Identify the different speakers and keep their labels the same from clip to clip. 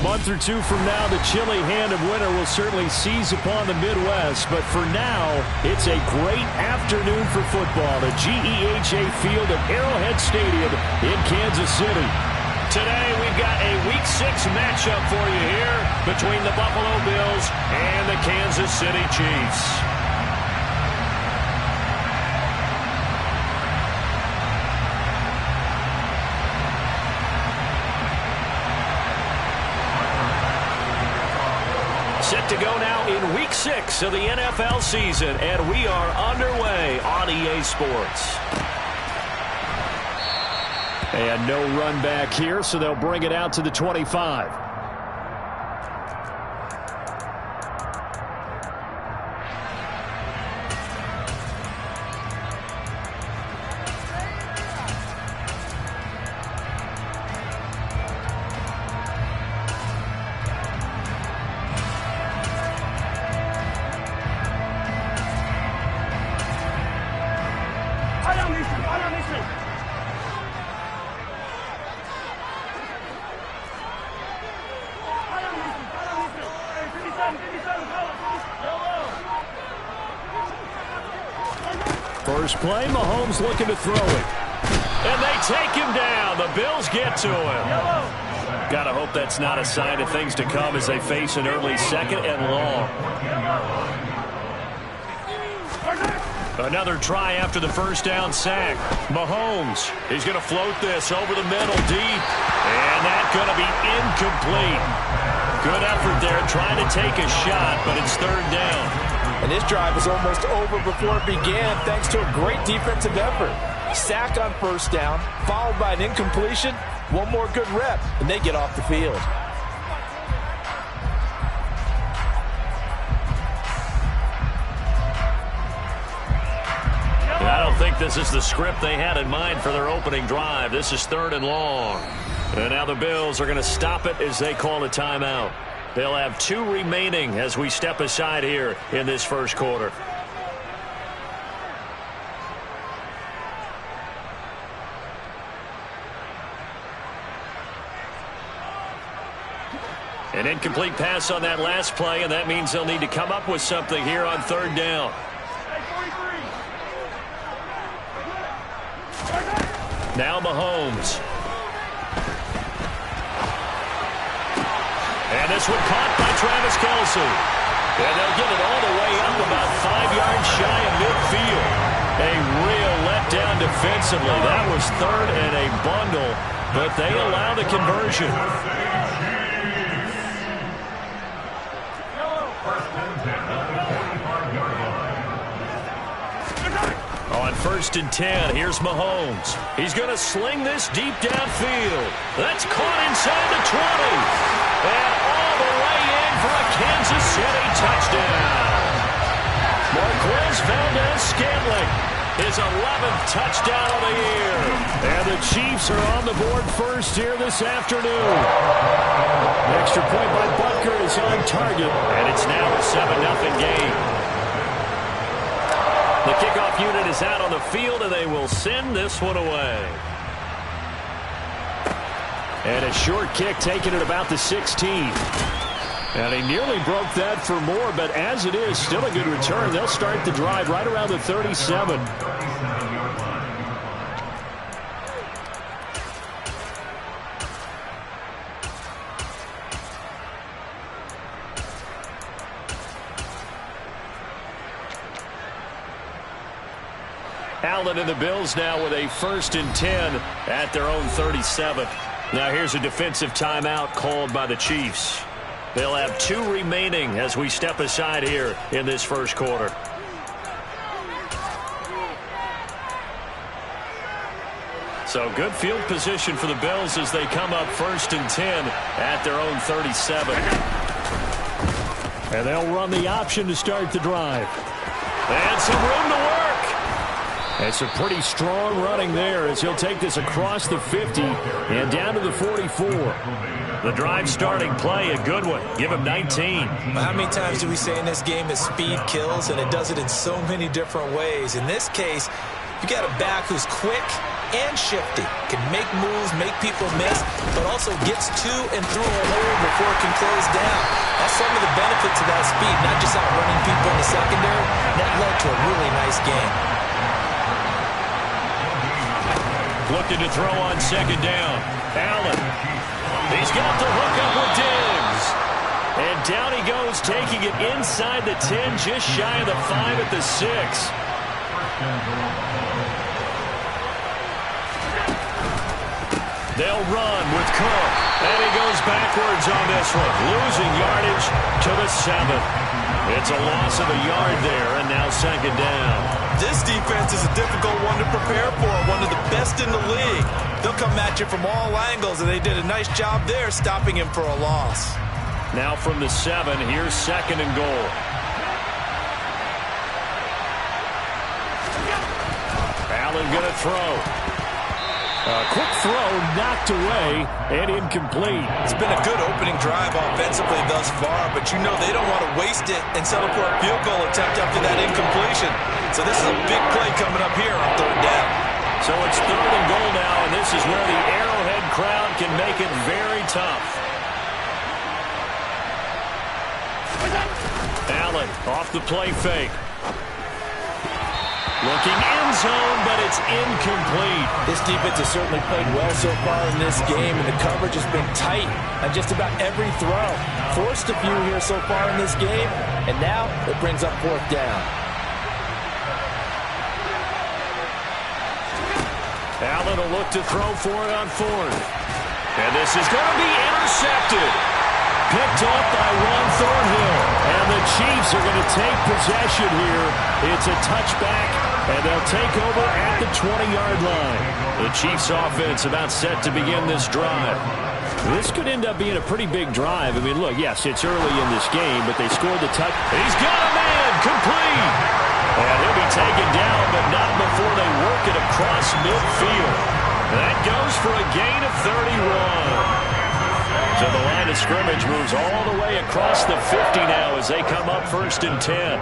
Speaker 1: month or two from now, the chilly hand of winter will certainly seize upon the Midwest. But for now, it's a great afternoon for football at GEHA Field at Arrowhead Stadium in Kansas City.
Speaker 2: Today, we've got a Week 6 matchup for you here between the Buffalo Bills and the Kansas City Chiefs. Set to go now in Week 6 of the NFL season, and we are underway on EA Sports.
Speaker 1: And no run back here, so they'll bring it out to the 25. First play, Mahomes looking to throw it.
Speaker 2: And they take him down. The Bills get to him. Gotta hope that's not a sign of things to come as they face an early second and long. Another try after the first down sack. Mahomes, he's going to float this over the middle deep. And that's going to be incomplete. Good effort there trying to take a shot, but it's third down.
Speaker 3: And this drive was almost over before it began thanks to a great defensive effort. Sack on first down, followed by an incompletion. One more good rep, and they get off the field.
Speaker 2: I don't think this is the script they had in mind for their opening drive. This is third and long. And now the Bills are going to stop it as they call a timeout. They'll have 2 remaining as we step aside here in this first quarter. An incomplete pass on that last play, and that means they'll need to come up with something here on third down. Now Mahomes. And this one caught by Travis Kelce. And they'll get it all the way up about 5 yards shy of midfield. A real letdown defensively. That was third and a bundle, but they allow the conversion. On 1st and 10, here's Mahomes. He's going to sling this deep downfield. That's caught inside the 20. And all the way in for a Kansas City touchdown. Marquez Valdes-Scantling, his 11th touchdown of the year.
Speaker 1: And the Chiefs are on the board first here this afternoon. Extra point by Butker is on target.
Speaker 2: And it's now a 7-0 game. The kickoff unit is out on the field, and they will send this one away.
Speaker 1: And a short kick taken at about the 16. And he nearly broke that for more, but as it is, still a good return. They'll start the drive right around the 37. Allen and the Bills now with a 1st and 10 at their own 37.
Speaker 2: Now here's a defensive timeout called by the Chiefs. They'll have 2 remaining as we step aside here in this first quarter. So good field position for the Bills as they come up 1st and 10 at their own 37.
Speaker 1: And they'll run the option to start the drive.
Speaker 2: And some room to work.
Speaker 1: It's a pretty strong running there as he'll take this across the 50 and down to the 44.
Speaker 2: The drive starting play, a good one. Give him 19.
Speaker 3: How many times do we say in this game that speed kills, and it does it in so many different ways? In this case, you got a back who's quick, and shifty. Can make moves, make people miss, but also gets to and through a hole before it can close down. That's some of the benefits of that speed, not just outrunning people in the secondary. That led to a really nice game.
Speaker 2: Looking to throw on second down. Allen. He's got the hook up with Diggs. And down he goes, taking it inside the 10, just shy of the 5 at the 6. They'll run with Cook. And he goes backwards on this one, losing yardage to the 7. It's a loss of a yard there, and now second down.
Speaker 3: This defense is a difficult one to prepare for, one of the best in the league. They'll come at you from all angles, and they did a nice job there stopping him for a loss.
Speaker 2: Now from the 7, here's second and goal. Allen going to throw. A quick throw knocked away and incomplete.
Speaker 3: It's been a good opening drive offensively thus far, but you know they don't want to waste it and settle for a field goal attempt after that incompletion. So this is a big play coming up here on third down.
Speaker 2: So it's third and goal now, and this is where the Arrowhead crowd can make it very tough. Allen off the play fake. Looking end zone, but it's incomplete.
Speaker 3: This defense has certainly played well so far in this game, and the coverage has been tight on just about every throw. Forced a few here so far in this game, and now it brings up fourth down.
Speaker 2: Allen will look to throw for it on fourth. And this is going to be intercepted. Picked off by Juan Thornhill. And the Chiefs are going to take possession here. It's a touchback, and they'll take over at the 20-yard line. The Chiefs offense about set to begin this drive. This could end up being a pretty big drive. I mean, look, yes, it's early in this game, but they scored the touch. He's got a man, complete. And he'll be taken down, but not before they work it across midfield. That goes for a gain of 31. So the line of scrimmage moves all the way across the 50 now as they come up first and 10.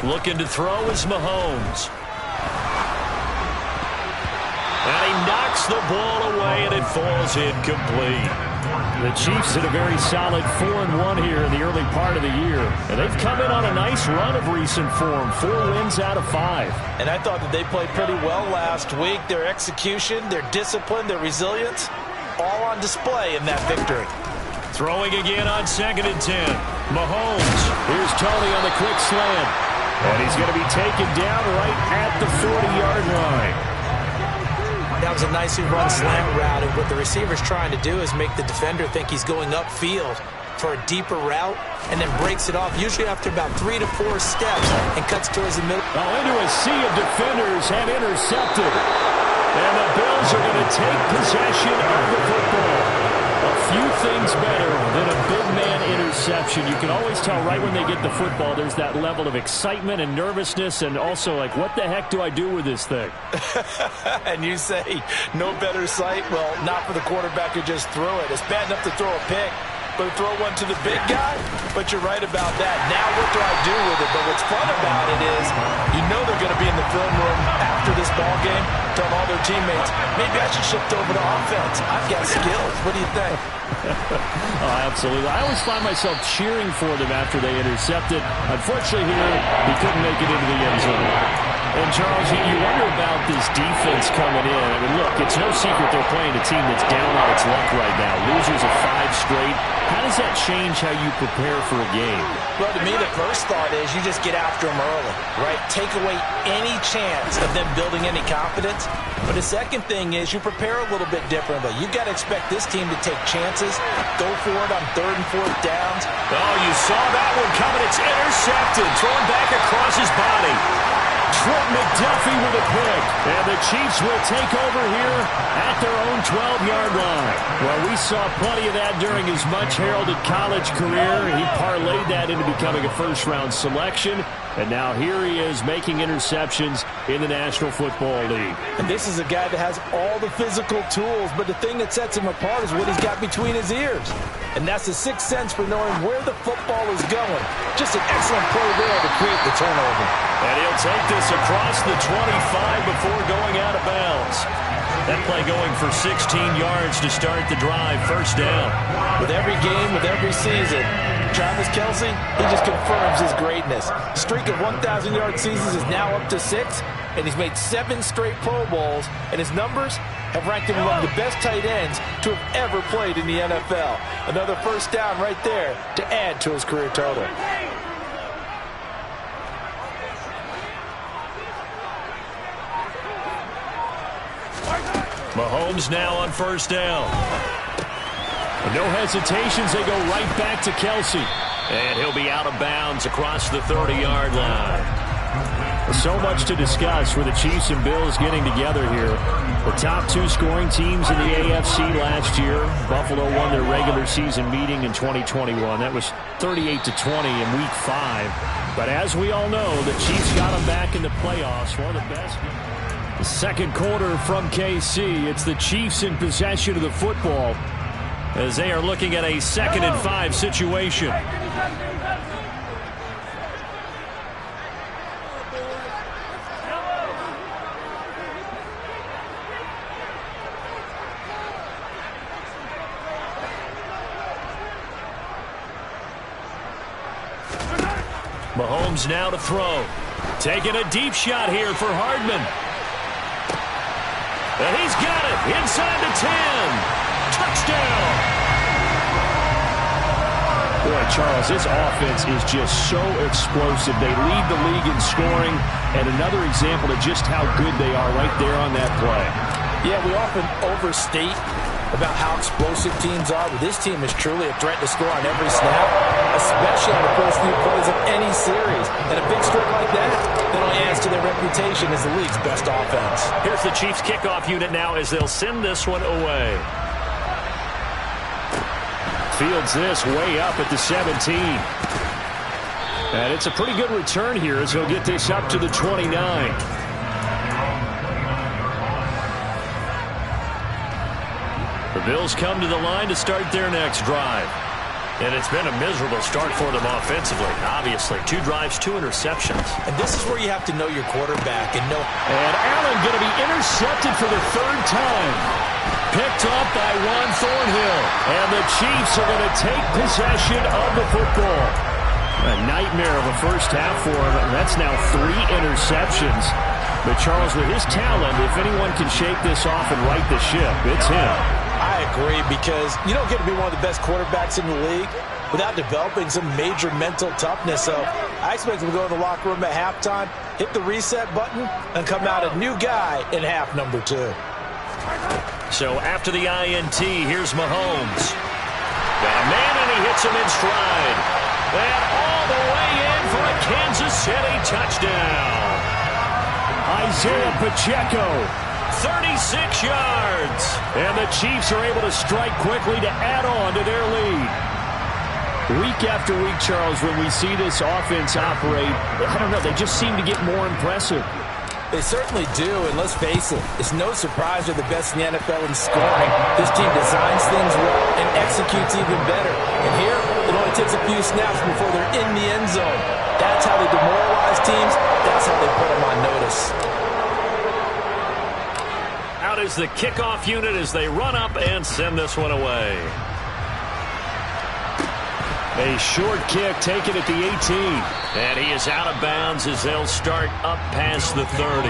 Speaker 2: Looking to throw is Mahomes. And he knocks the ball away, and it falls incomplete. The Chiefs had a very solid 4-1 here in the early part of the year. And they've come in on a nice run of recent form. 4 wins out of 5.
Speaker 3: And I thought that they played pretty well last week. Their execution, their discipline, their resilience, all on display in that victory.
Speaker 2: Throwing again on second and 10. Mahomes. Here's Tony on the quick slant. And he's going to be taken down right at the 40-yard line.
Speaker 3: That was a nicely run slant route, and what the receiver's trying to do is make the defender think he's going upfield for a deeper route, and then breaks it off, usually after about 3 to 4 steps, and cuts towards the middle.
Speaker 2: Into a sea of defenders and intercepted. And the Bills are going to take possession of the football. A few things better than a big man interception. You can always tell right when they get the football, there's that level of excitement and nervousness, and also like, what the heck do I do with this thing?
Speaker 3: And you say, no better sight? Well, not for the quarterback who just threw it. It's bad enough to throw a pick, but throw one to the big guy? But you're right about that. Now what do I do with it? But what's fun about it is you know they're going to be in the film room after this ball game, telling all their teammates, maybe I should shift over to offense. I've got skills. What do you think?
Speaker 2: Oh, absolutely. I always find myself cheering for them after they intercepted. Unfortunately here, he couldn't make it into the end zone. And, Charles, you wonder about this defense coming in. I mean, look, it's no secret they're playing a team that's down on its luck right now. Losers of 5 straight. How does that change how you prepare for a game?
Speaker 3: Well, to me, the first thought is you just get after them early, right? Take away any chance of them building any confidence. But the second thing is you prepare a little bit differently. You've got to expect this team to take chances, go for it on 3rd and 4th downs.
Speaker 2: Oh, you saw that one coming. It's intercepted. Thrown back across his body. Trent McDuffie with a pick. And the Chiefs will take over here at their own 12-yard line. Well, we saw plenty of that during his much-heralded college career. He parlayed that into becoming a first-round selection. And now here he is making interceptions in the National Football League.
Speaker 3: And this is a guy that has all the physical tools, but the thing that sets him apart is what he's got between his ears. And that's the sixth sense for knowing where the football is going. Just an excellent play there to create the turnover.
Speaker 2: And he'll take this across the 25 before going out of bounds. That play going for 16 yards to start the drive, first down.
Speaker 3: With every game, with every season, Travis Kelce, he just confirms his greatness. The streak of 1,000-yard seasons is now up to 6, and he's made 7 straight Pro Bowls, and his numbers have ranked him among the best tight ends to have ever played in the NFL. Another first down right there to add to his career total.
Speaker 2: Mahomes now on first down.
Speaker 1: No hesitations, they go right back to Kelce.
Speaker 2: And he'll be out of bounds across the 30-yard line.
Speaker 1: So much to discuss with the Chiefs and Bills getting together here. The top 2 scoring teams in the AFC last year. Buffalo won their regular season meeting in 2021. That was 38-20 in Week 5. But as we all know, the Chiefs got them back in the playoffs. One of the best. The second quarter from KC. It's the Chiefs in possession of the football as they are looking at a 2nd and 5 situation. Mahomes now to throw. Taking a deep shot here for Hardman. And he's got it inside the 10. Touchdown. Boy, Charles, this offense is just so explosive. They lead the league in scoring, and another example of just how good they are right there on that play.
Speaker 3: Yeah, we often overstate about how explosive teams are, but this team is truly a threat to score on every snap, especially on the first few plays of any series. And a big streak like that only adds to their reputation as the league's best offense.
Speaker 2: Here's the Chiefs kickoff unit now as they'll send this one away.
Speaker 1: Fields this way up at the 17. And it's a pretty good return here as he'll get this up to the 29.
Speaker 2: The Bills come to the line to start their next drive. And it's been a miserable start for them offensively. Obviously, 2 drives, 2 interceptions.
Speaker 3: And this is where you have to know your quarterback and know.
Speaker 1: And Allen going to be intercepted for the 3rd time. Picked up by Juan Thornhill. And the Chiefs are going to take possession of the football. A nightmare of a first half for him. And that's now 3 interceptions. But Charles, with his talent, if anyone can shake this off and right the ship, it's him.
Speaker 3: I agree, because you don't get to be one of the best quarterbacks in the league without developing some major mental toughness. So I expect him to go in the locker room at halftime, hit the reset button, and come out a new guy in half number 2.
Speaker 2: So after the INT, here's Mahomes. Got a man, and he hits him in stride. And all the way in for a Kansas City touchdown.
Speaker 1: Isaiah Pacheco.
Speaker 2: 36 yards.
Speaker 1: And the Chiefs are able to strike quickly to add on to their lead. Week after week, Charles, when we see this offense operate, I don't know, they just seem to get more impressive.
Speaker 3: They certainly do, and let's face it, it's no surprise they're the best in the NFL in scoring. This team designs things well and executes even better. And here, it only takes a few snaps before they're in the end zone. That's how they demoralize teams. That's how they put them on notice.
Speaker 2: Out is the kickoff unit as they run up and send this one away.
Speaker 1: A short kick taken at the 18.
Speaker 2: And he is out of bounds as they'll start up past the 30.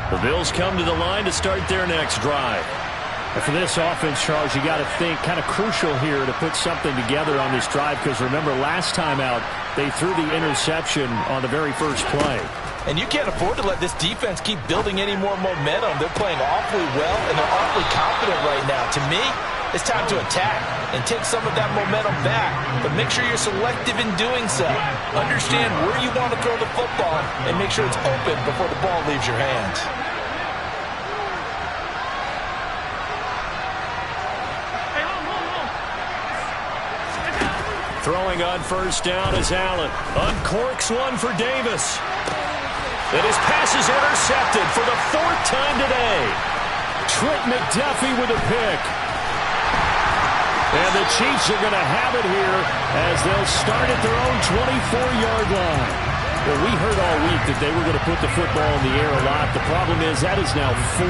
Speaker 2: The Bills come to the line to start their next drive.
Speaker 1: And for this offense, Charles, you got to think kind of crucial here to put something together on this drive, because remember last time out they threw the interception on the very first play.
Speaker 3: And you can't afford to let this defense keep building any more momentum. They're playing awfully well, and they're awfully confident right now. To me, it's time to attack and take some of that momentum back. But make sure you're selective in doing so. Understand where you want to throw the football and make sure it's open before the ball leaves your hands.
Speaker 2: going on first down is Allen. Uncorks one for Davis. And his pass is intercepted for the 4th time today.
Speaker 1: Trent McDuffie with a pick. And the Chiefs are going to have it here as they'll start at their own 24-yard line. Well, we heard all week that they were going to put the football in the air a lot. The problem is that is now 4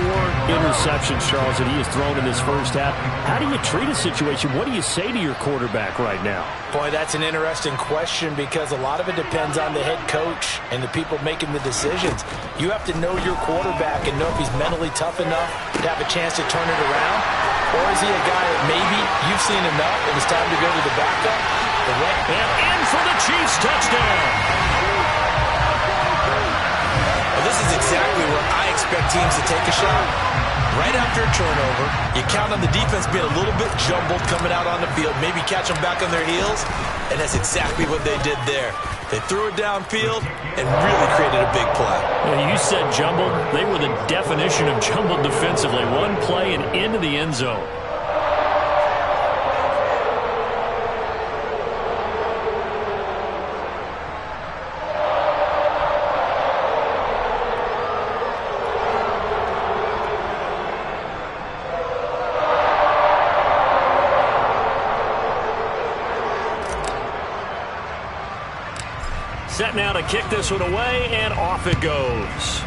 Speaker 1: interceptions, Charles, that he has thrown in this first half. How do you treat a situation? What do you say to your quarterback right now?
Speaker 3: Boy, that's an interesting question because a lot of it depends on the head coach and the people making the decisions. You have to know your quarterback and know if he's mentally tough enough to have a chance to turn it around. Or is he a guy that maybe you've seen enough and it's time to go to the backup?
Speaker 2: And in for the Chiefs touchdown.
Speaker 3: This is exactly where I expect teams to take a shot. Right after a turnover, you count on the defense being a little bit jumbled coming out on the field, maybe catch them back on their heels, and that's exactly what they did there. They threw it downfield and really created a big play.
Speaker 2: Yeah, you said jumbled. They were the definition of jumbled defensively. One play and into the end zone. Set now to kick this one away, and off it goes.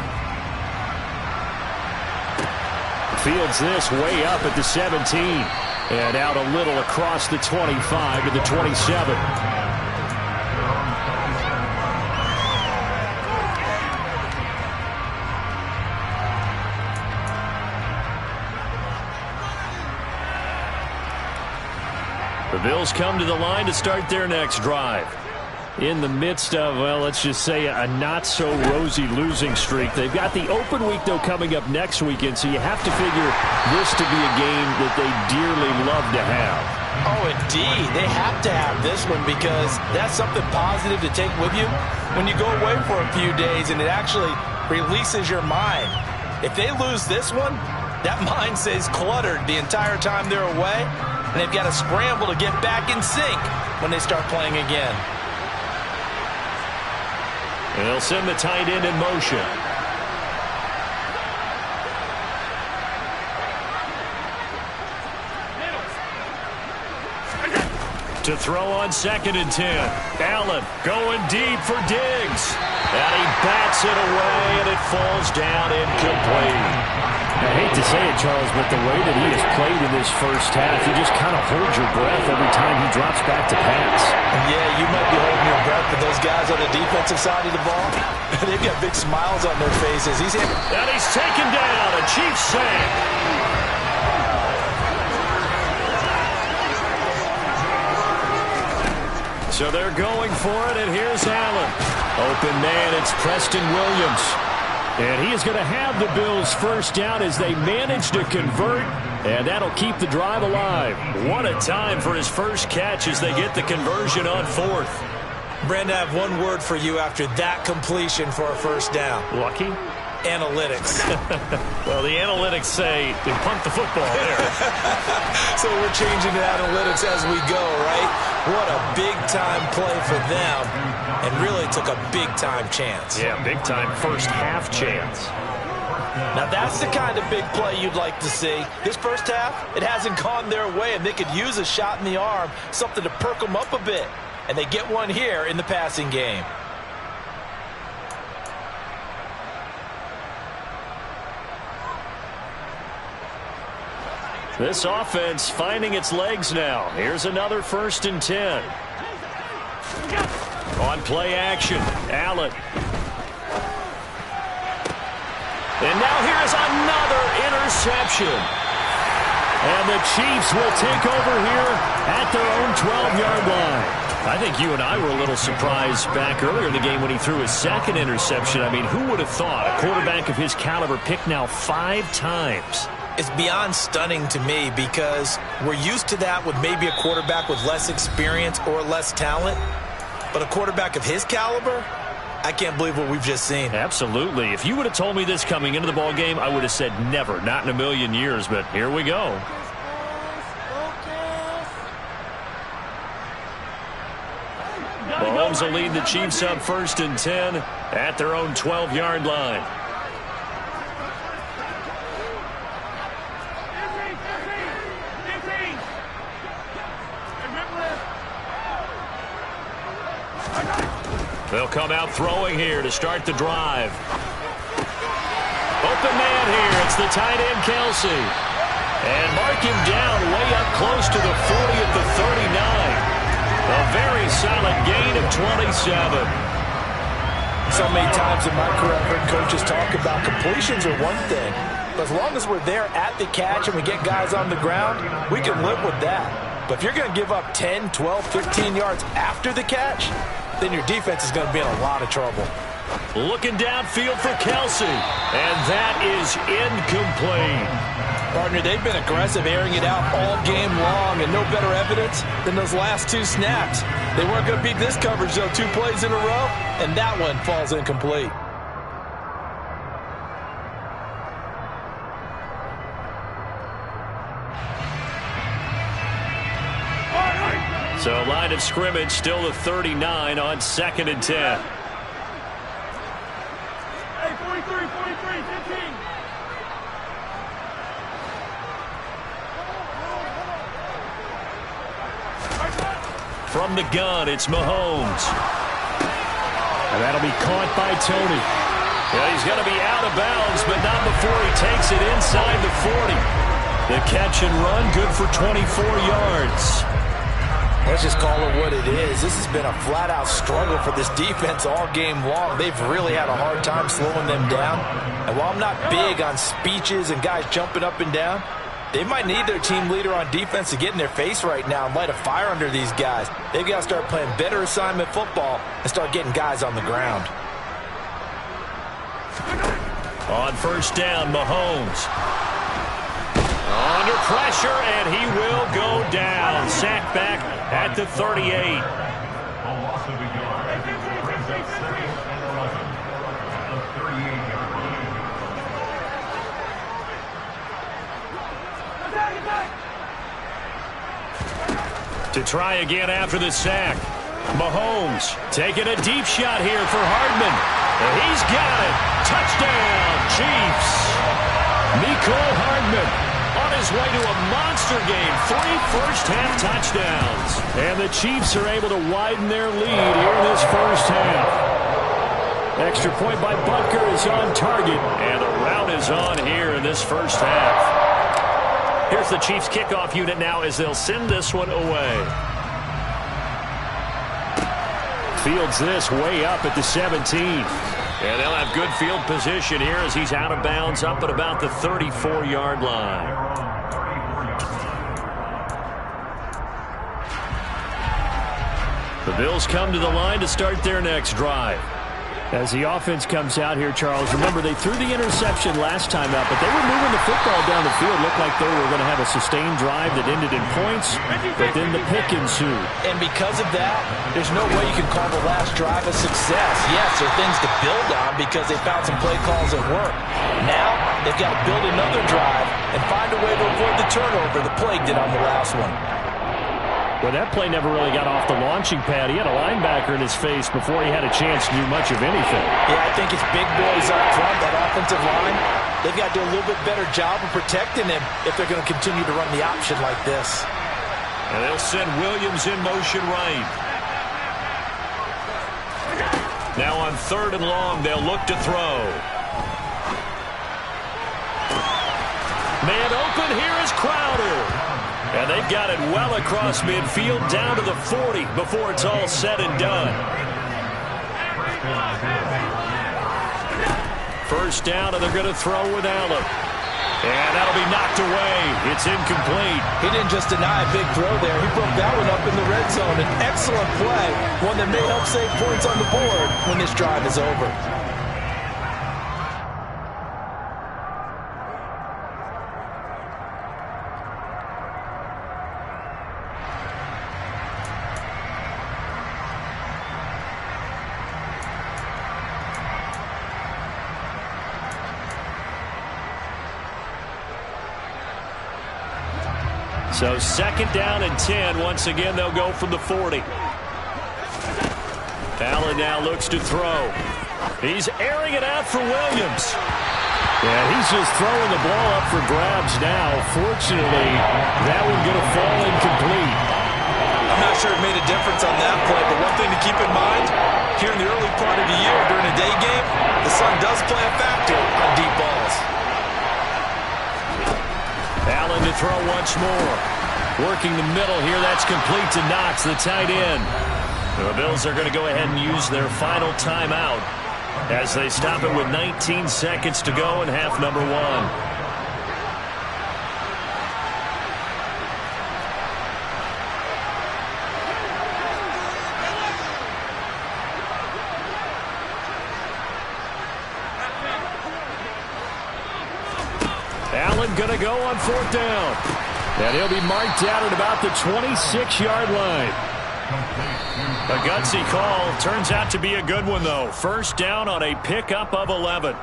Speaker 1: Fields this way up at the 17. And out a little across the 25 to the 27.
Speaker 2: The Bills come to the line to start their next drive.
Speaker 1: In the midst of, well, let's just say a not-so-rosy losing streak. They've got the open week, though, coming up next weekend, so you have to figure this to be a game that they dearly love to have.
Speaker 3: Oh, indeed. They have to have this one because that's something positive to take with you when you go away for a few days, and it actually releases your mind. If they lose this one, that mind stays cluttered the entire time they're away, and they've got to scramble to get back in sync when they start playing again.
Speaker 2: And they'll send the tight end in motion. To throw on 2nd and 10. Allen going deep for Diggs. And he bats it away, and it falls down incomplete.
Speaker 1: I hate to say it, Charles, but the way that he has played in this first half, you just kind of hold your breath every time he drops back to pass.
Speaker 3: Yeah, you might be holding your breath, but those guys on the defensive side of the ball, they've got big smiles on their faces.
Speaker 2: And he's taken down. A Chiefs sack. So they're going for it, and here's Allen. Open man, it's Preston Williams. And he is going to have the Bills first down as they manage to convert, and that'll keep the drive alive. What a time for his first catch as they get the conversion on 4th.
Speaker 3: Brandon, I have one word for you after that completion for a first down.
Speaker 2: Lucky?
Speaker 3: Analytics.
Speaker 2: Well, the analytics say they punt the football there.
Speaker 3: So we're changing to analytics as we go, right? What a big-time play for them, and really took a big-time chance.
Speaker 2: Yeah, big-time first-half chance.
Speaker 3: Now, that's the kind of big play you'd like to see. This first half, it hasn't gone their way, and they could use a shot in the arm, something to perk them up a bit. And they get one here in the passing game.
Speaker 1: This offense finding its legs now. Here's another 1st and 10.
Speaker 2: On play action, Allen. And now here's another interception.
Speaker 1: And the Chiefs will take over here at their own 12-yard line.
Speaker 2: I think you and I were a little surprised back earlier in the game when he threw his 2nd interception. I mean, who would have thought a quarterback of his caliber picked now 5 times?
Speaker 3: It's beyond stunning to me because we're used to that with maybe a quarterback with less experience or less talent. But a quarterback of his caliber, I can't believe what we've just seen.
Speaker 2: Absolutely. If you would have told me this coming into the ball game, I would have said never, not in a million years. But here we go. Mahomes will lead the Chiefs up 1st and 10 at their own 12-yard line. They'll come out throwing here to start the drive. Open man here. It's the tight end, Kelce. And mark him down way up close to the 40 at the 39. A very solid gain of 27.
Speaker 3: So many times in my career, I've heard coaches talk about completions are one thing. But as long as we're there at the catch and we get guys on the ground, we can live with that. But if you're going to give up 10, 12, 15 yards after the catch, then your defense is going to be in a lot of trouble.
Speaker 2: Looking downfield for Kelce, and that is incomplete.
Speaker 3: Partner, they've been aggressive, airing it out all game long, and no better evidence than those last 2 snaps. They weren't going to beat this coverage, though, 2 plays in a row, and that one falls incomplete.
Speaker 2: So line of scrimmage still the 39 on 2nd and 10.
Speaker 4: Hey, 43, 15.
Speaker 2: From the gun, it's Mahomes.
Speaker 1: And that'll be caught by Tony.
Speaker 2: Yeah, he's going to be out of bounds, but not before he takes it inside the 40. The catch and run, good for 24 yards.
Speaker 3: Let's just call it what it is. This has been a flat-out struggle for this defense all game long. They've really had a hard time slowing them down. And while I'm not big on speeches and guys jumping up and down, they might need their team leader on defense to get in their face right now and light a fire under these guys. They've got to start playing better assignment football and start getting guys on the ground.
Speaker 2: On 1st down, Mahomes. Under pressure, and he will go down. Sacked back at the 38. To try again after the sack. Mahomes taking a deep shot here for Hardman. And he's got it. Touchdown, Chiefs. Mecole Hardman on his way to a monster game. 3 first-half touchdowns.
Speaker 1: And the Chiefs are able to widen their lead here in this first half. Extra point by Butker is on target.
Speaker 2: And the route is on here in this first half. Here's the Chiefs kickoff unit now as they'll send this one away.
Speaker 1: Fields this way up at the 17.
Speaker 2: And they'll have good field position here as he's out of bounds up at about the 34-yard line. The Bills come to the line to start their next drive.
Speaker 1: As the offense comes out here, Charles, remember they threw the interception last time out, but they were moving the football down the field. Looked like they were going to have a sustained drive that ended in points, but then the pick ensued.
Speaker 3: And because of that, there's no way you can call the last drive a success. Yes, there are things to build on because they found some play calls at work. Now, they've got to build another drive and find a way to avoid the turnover the plague did on the last one.
Speaker 1: Well, that play never really got off the launching pad. He had a linebacker in his face before he had a chance to do much of anything.
Speaker 3: Yeah, I think it's big boys up front, that offensive line. They've got to do a little bit better job of protecting him if they're going to continue to run the option like this.
Speaker 2: And they'll send Williams in motion right. Now on 3rd and long, they'll look to throw. Man open, here is Crowder. And they've got it well across midfield down to the 40 before it's all said and done. First down, and they're going to throw with Allen. And that'll be knocked away. It's incomplete.
Speaker 3: He didn't just deny a big throw there. He broke that one up in the red zone. An excellent play, one that may help save points on the board when this drive is over.
Speaker 2: So 2nd down and 10. Once again, they'll go from the 40. Allen now looks to throw. He's airing it out for Williams.
Speaker 1: Yeah, he's just throwing the ball up for grabs now. Fortunately, that one going to fall incomplete.
Speaker 3: I'm not sure it made a difference on that play, but one thing to keep in mind, here in the early part of the year during a day game, the sun does play a factor on deep balls.
Speaker 2: Allen to throw once more. Working the middle here, that's complete to Knox, the tight end. The Bills are going to go ahead and use their final timeout as they stop it with 19 seconds to go in half number 1. Allen going to go on 4th down.
Speaker 1: And he'll be marked out at about the 26-yard line.
Speaker 2: A gutsy call. Turns out to be a good one, though. First down on a pickup of 11.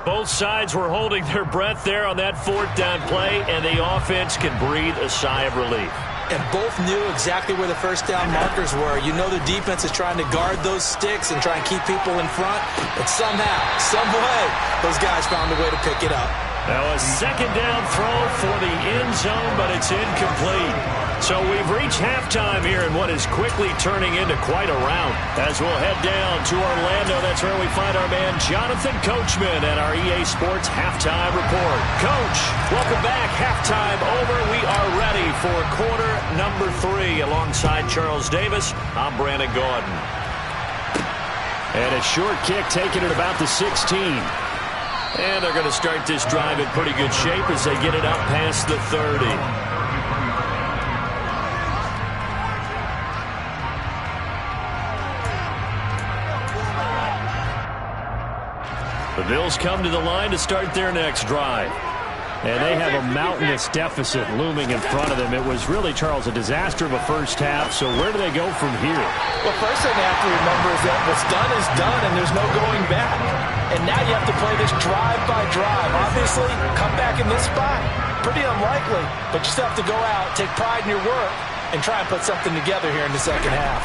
Speaker 2: Both sides were holding their breath there on that 4th down play, and the offense can breathe a sigh of relief.
Speaker 3: And both knew exactly where the first down markers were. You know the defense is trying to guard those sticks and try and keep people in front. But somehow, some way, those guys found a way to pick it up.
Speaker 2: Now a second down throw for the end zone, but it's incomplete. So we've reached halftime here in what is quickly turning into quite a rout. As we'll head down to Orlando, that's where we find our man Jonathan Coachman at our EA Sports Halftime Report. Coach, welcome back. Halftime over. We are ready for quarter number 3. Alongside Charles Davis, I'm Brandon Gaudin.
Speaker 1: And a short kick taken at about the 16.
Speaker 2: And they're going to start this drive in pretty good shape as they get it up past the 30. The Bills come to the line to start their next drive.
Speaker 1: And they have a mountainous deficit looming in front of them. It was really, Charles, a disaster of a first half. So where do they go from here?
Speaker 3: Well, first thing they have to remember is that what's done is done, and there's no going back. And now you have to play this drive by drive. Obviously, come back in this spot, pretty unlikely. But you still have to go out, take pride in your work, and try and put something together here in the second half.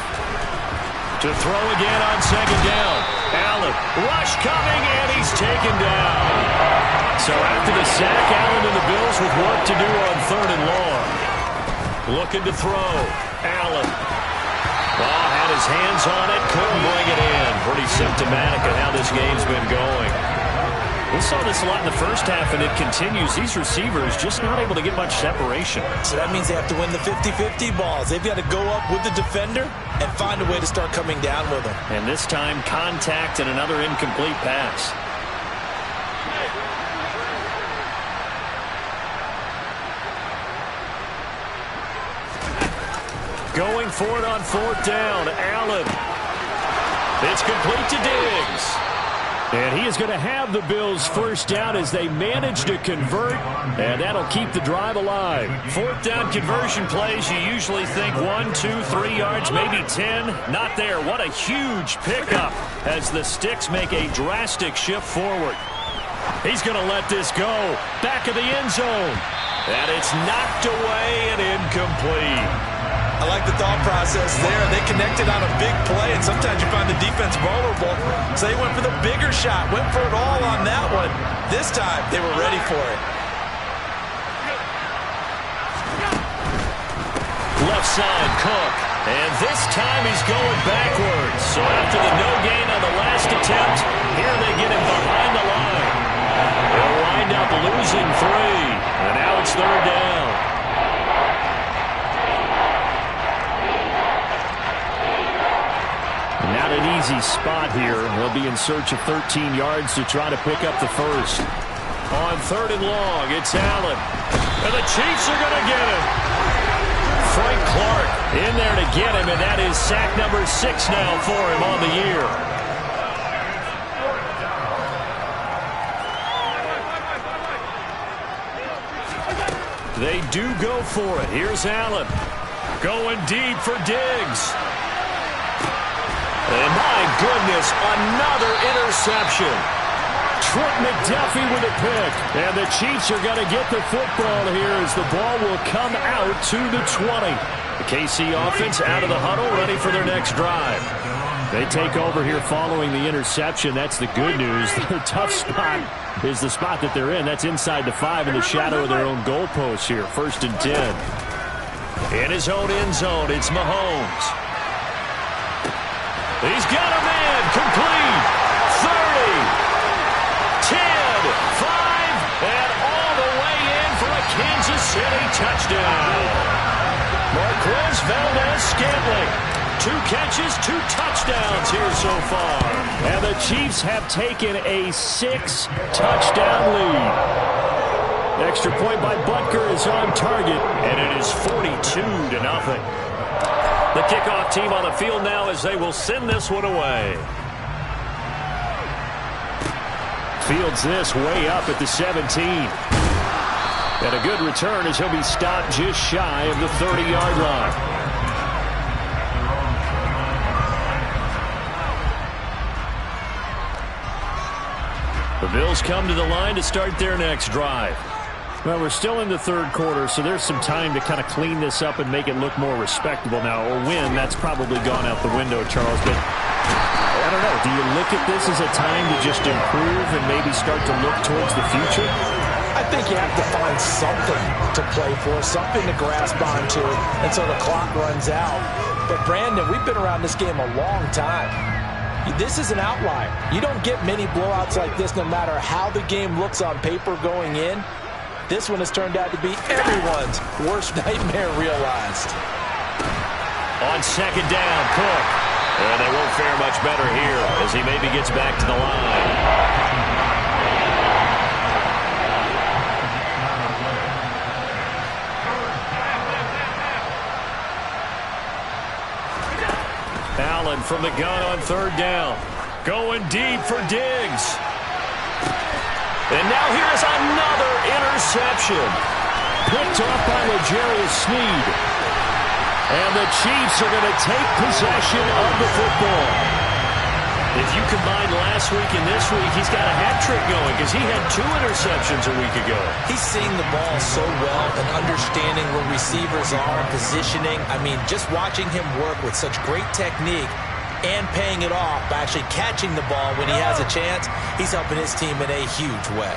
Speaker 2: To throw again on second down. Allen, rush coming, and he's taken down. So after the sack, Allen and the Bills with work to do on 3rd and long. Looking to throw. Allen. Ball had his hands on it, couldn't bring it in. Pretty symptomatic of how this game's been going. We saw this a lot in the first half, and it continues. These receivers just not able to get much separation.
Speaker 3: So that means they have to win the 50-50 balls. They've got to go up with the defender and find a way to start coming down with them.
Speaker 2: And this time, contact and another incomplete pass. Going for it on 4th down. Allen. It's complete to Diggs.
Speaker 1: And he is going to have the Bills first down as they manage to convert, and that'll keep the drive alive.
Speaker 2: 4th down conversion plays, you usually think 1, 2, 3 yards, maybe 10. Not there. What a huge pickup as the sticks make a drastic shift forward. He's going to let this go. Back of the end zone. And it's knocked away and incomplete.
Speaker 3: I like the thought process there. They connected on a big play, and sometimes you find the defense vulnerable. So they went for the bigger shot, went for it all on that one. This time, they were ready for it.
Speaker 2: Left side, Cook. And this time he's going backwards. So after the no gain on the last attempt, here they get him behind the line. They'll wind up losing 3. And now it's 3rd down.
Speaker 1: Not an easy spot here. They'll be in search of 13 yards to try to pick up the first.
Speaker 2: On 3rd and long, it's Allen. And the Chiefs are going to get him. Frank Clark in there to get him, and that is sack number 6 now for him on the year. They do go for it. Here's Allen. Going deep for Diggs. And my goodness, another interception.
Speaker 1: Trent McDuffie with a pick. And the Chiefs are going to get the football here as the ball will come out to the 20. The KC offense out of the huddle, ready for their next drive. They take over here following the interception. That's the good news. The tough spot is the spot that they're in. That's inside the 5 in the shadow of their own goalpost here. 1st and 10.
Speaker 2: In his own end zone, it's Mahomes. He's got a man, complete. 30, 10, 5, and all the way in for a Kansas City touchdown. Marquez Valdes-Scantling. 2 catches, 2 touchdowns here so far.
Speaker 1: And the Chiefs have taken a 6-touchdown lead. Extra point by Butker is on target,
Speaker 2: and it is 42-0. The kickoff team on the field now as they will send this one away.
Speaker 1: Fields this way up at the 17. And a good return as he'll be stopped just shy of the 30-yard line.
Speaker 2: The Bills come to the line to start their next drive.
Speaker 1: Well, we're still in the 3rd quarter, so there's some time to kind of clean this up and make it look more respectable now. Or win, that's probably gone out the window, Charles. But I don't know. Do you look at this as a time to just improve and maybe start to look towards the future?
Speaker 3: I think you have to find something to play for, something to grasp onto until the clock runs out. But, Brandon, we've been around this game a long time. This is an outlier. You don't get many blowouts like this no matter how the game looks on paper going in. This one has turned out to be everyone's worst nightmare realized.
Speaker 2: On 2nd down, Cook. And they won't fare much better here as he maybe gets back to the line. Allen from the gun on 3rd down. Going deep for Diggs. And now here's another interception.
Speaker 1: Picked off by L'Jarius Sneed. And the Chiefs are going to take possession of the football.
Speaker 2: If you combine last week and this week, he's got a hat trick going because he had 2 interceptions a week ago.
Speaker 3: He's seeing the ball so well and understanding where receivers are, positioning. I mean, just watching him work with such great technique and paying it off by actually catching the ball when he has a chance, he's helping his team in a huge way.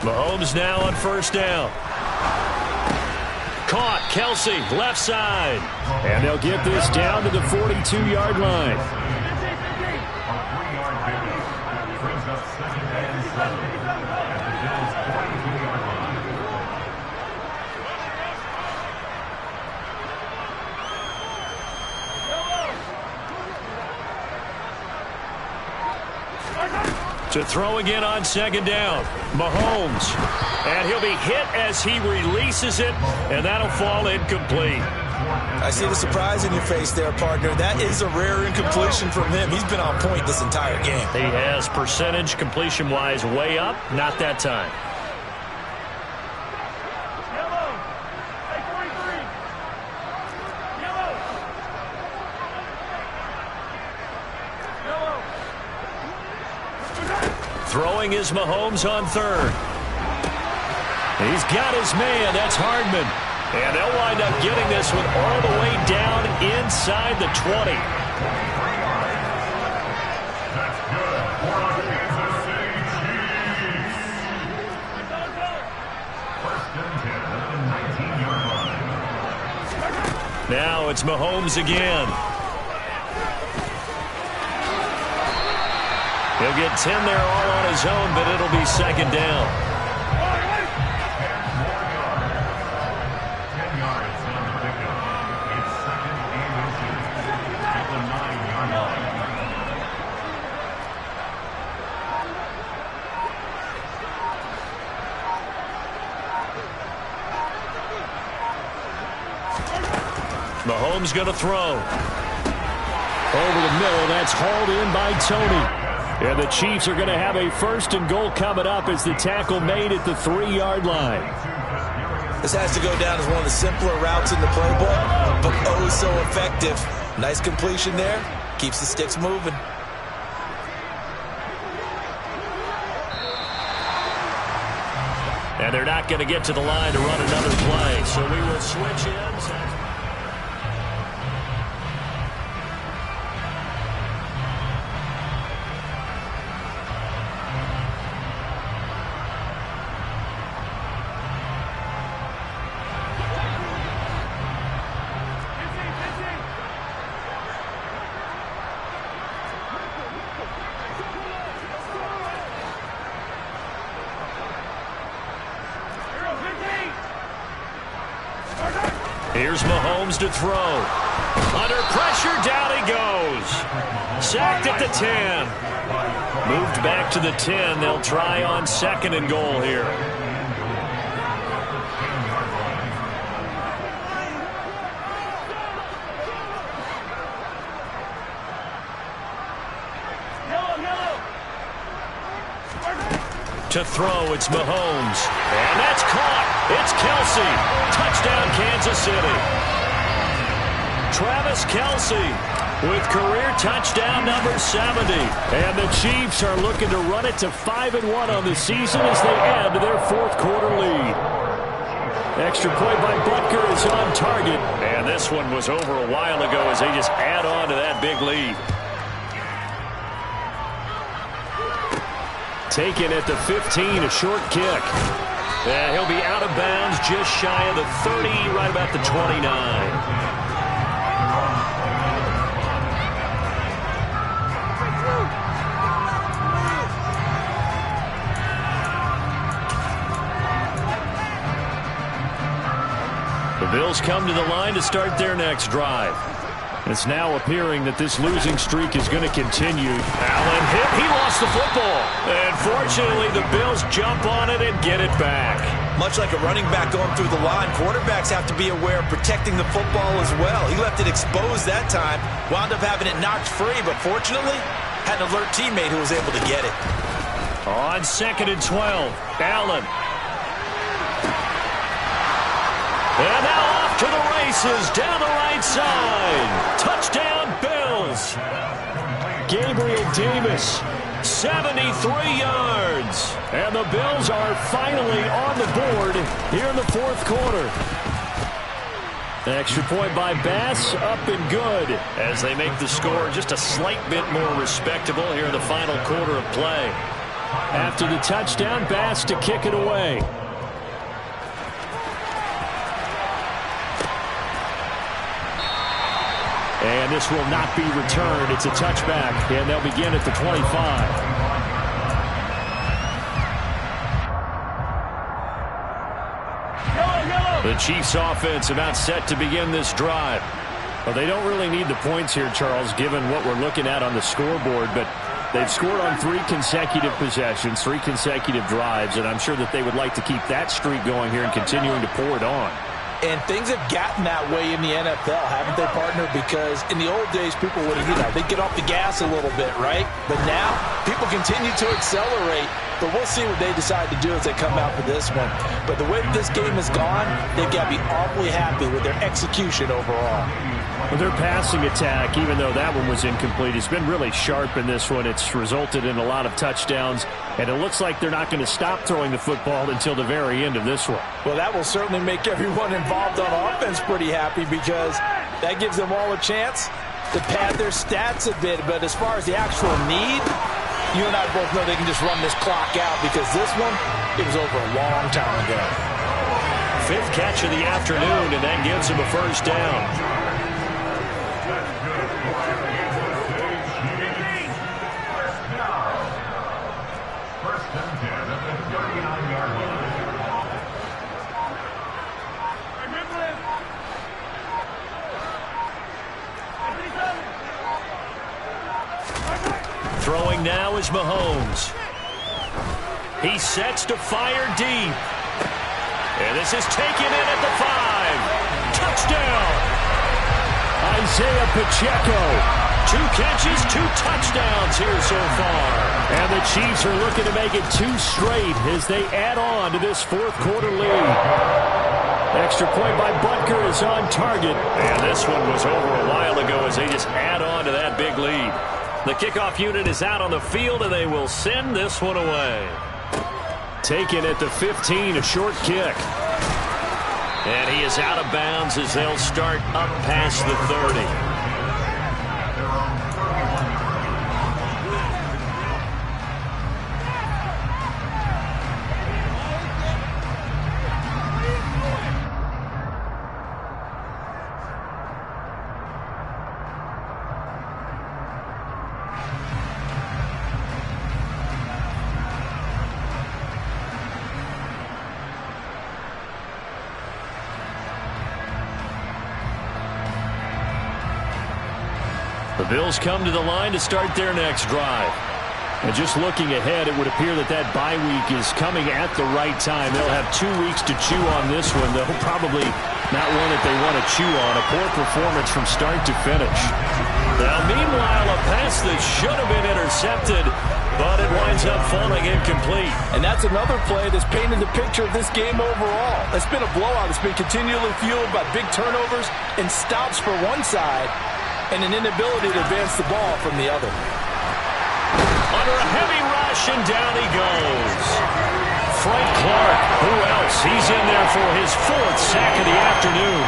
Speaker 2: Mahomes now on 1st down. Caught, Kelsey, left side.
Speaker 1: And they'll get this down to the 42-yard line.
Speaker 2: To throw again on 2nd down. Mahomes. And he'll be hit as he releases it, and that'll fall incomplete.
Speaker 3: I see the surprise in your face there, partner. That is a rare incompletion from him. He's been on point this entire game.
Speaker 2: He has percentage completion-wise way up. Not that time. Throwing is Mahomes on 3rd. He's got his man. That's Hardman. And they'll wind up getting this one all the way down inside the 20. Now it's Mahomes again. He'll get 10 there all on his own, but it'll be 2nd down. Mahomes going to throw.
Speaker 1: Over the middle, that's hauled in by Tony. And the Chiefs are going to have a 1st and goal coming up as the tackle made at the 3-yard line.
Speaker 3: This has to go down as one of the simpler routes in the playbook, but oh so effective. Nice completion there. Keeps the sticks moving.
Speaker 2: And they're not going to get to the line to run another play. So we will switch ends. Here's Mahomes to throw. Under pressure, down he goes. Sacked at the 10. Moved back to the 10. They'll try on 2nd and goal here. To throw, it's Mahomes. And that's caught. It's Kelce. Touchdown, Kansas City. Travis Kelce with career touchdown number 70.
Speaker 1: And the Chiefs are looking to run it to 5-1 on the season as they add to their 4th quarter lead. Extra point by Butker is on target.
Speaker 2: And this one was over a while ago as they just add on to that big lead.
Speaker 1: Taken at the 15, a short kick.
Speaker 2: And he'll be out of bounds just shy of the 30, right about the 29. The Bills come to the line to start their next drive.
Speaker 1: It's now appearing that this losing streak is going to continue.
Speaker 2: Allen hit. He lost the football. And fortunately, the Bills jump on it and get it back.
Speaker 3: Much like a running back going through the line, quarterbacks have to be aware of protecting the football as well. He left it exposed that time, wound up having it knocked free, but fortunately, had an alert teammate who was able to get it.
Speaker 2: On 2nd and 12, Allen. And now off to the races down the right side. Touchdown, Bills.
Speaker 1: Gabriel Davis.
Speaker 2: 73 yards.
Speaker 1: And the Bills are finally on the board here in the 4th quarter. Extra point by Bass, up and good.
Speaker 2: As they make the score just a slight bit more respectable here in the final quarter of play.
Speaker 1: After the touchdown, Bass to kick it away. And this will not be returned. It's a touchback, and they'll begin at the 25.
Speaker 2: The Chiefs offense about set to begin this drive.
Speaker 1: Well, they don't really need the points here, Charles, given what we're looking at on the scoreboard, but they've scored on 3 consecutive possessions, 3 consecutive drives, and I'm sure that they would like to keep that streak going here and continuing to pour it on.
Speaker 3: And things have gotten that way in the NFL, haven't they, partner? Because in the old days, people would, they'd get off the gas a little bit, right? But now, people continue to accelerate. But we'll see what they decide to do as they come out for this one. But the way that this game has gone, they've got to be awfully happy with their execution overall.
Speaker 1: Well, their passing attack, even though that one was incomplete, has been really sharp in this one. It's resulted in a lot of touchdowns, and it looks like they're not going to stop throwing the football until the very end of this one.
Speaker 3: Well, that will certainly make everyone involved on offense pretty happy because that gives them all a chance to pad their stats a bit. But as far as the actual need, you and I both know they can just run this clock out because this one, it was over a long time ago.
Speaker 2: 5th catch of the afternoon, and that gives him a first down. Throwing now is Mahomes. He sets to fire deep. And this is taken in at the 5. Touchdown.
Speaker 1: Isaiah Pacheco.
Speaker 2: 2 catches, 2 touchdowns here so far.
Speaker 1: And the Chiefs are looking to make it 2 straight as they add on to this 4th quarter lead. Extra point by Butker is on target.
Speaker 2: And this one was over a while ago as they just add on to that big lead. The kickoff unit is out on the field, and they will send this one away.
Speaker 1: Taken at the 15, a short kick.
Speaker 2: And he is out of bounds as they'll start up past the 30.
Speaker 1: The Bills come to the line to start their next drive. And just looking ahead, it would appear that that bye week is coming at the right time. They'll have 2 weeks to chew on this one. They'll probably not one that they want to chew on. A poor performance from start to finish.
Speaker 2: Now, meanwhile, a pass that should have been intercepted, but it winds up falling incomplete.
Speaker 3: And that's another play that's painted the picture of this game overall. It's been a blowout. It's been continually fueled by big turnovers and stops for one side, and an inability to advance the ball from the other.
Speaker 2: Under a heavy rush, and down he goes. Frank Clark, who else? He's in there for his 4th sack of the afternoon.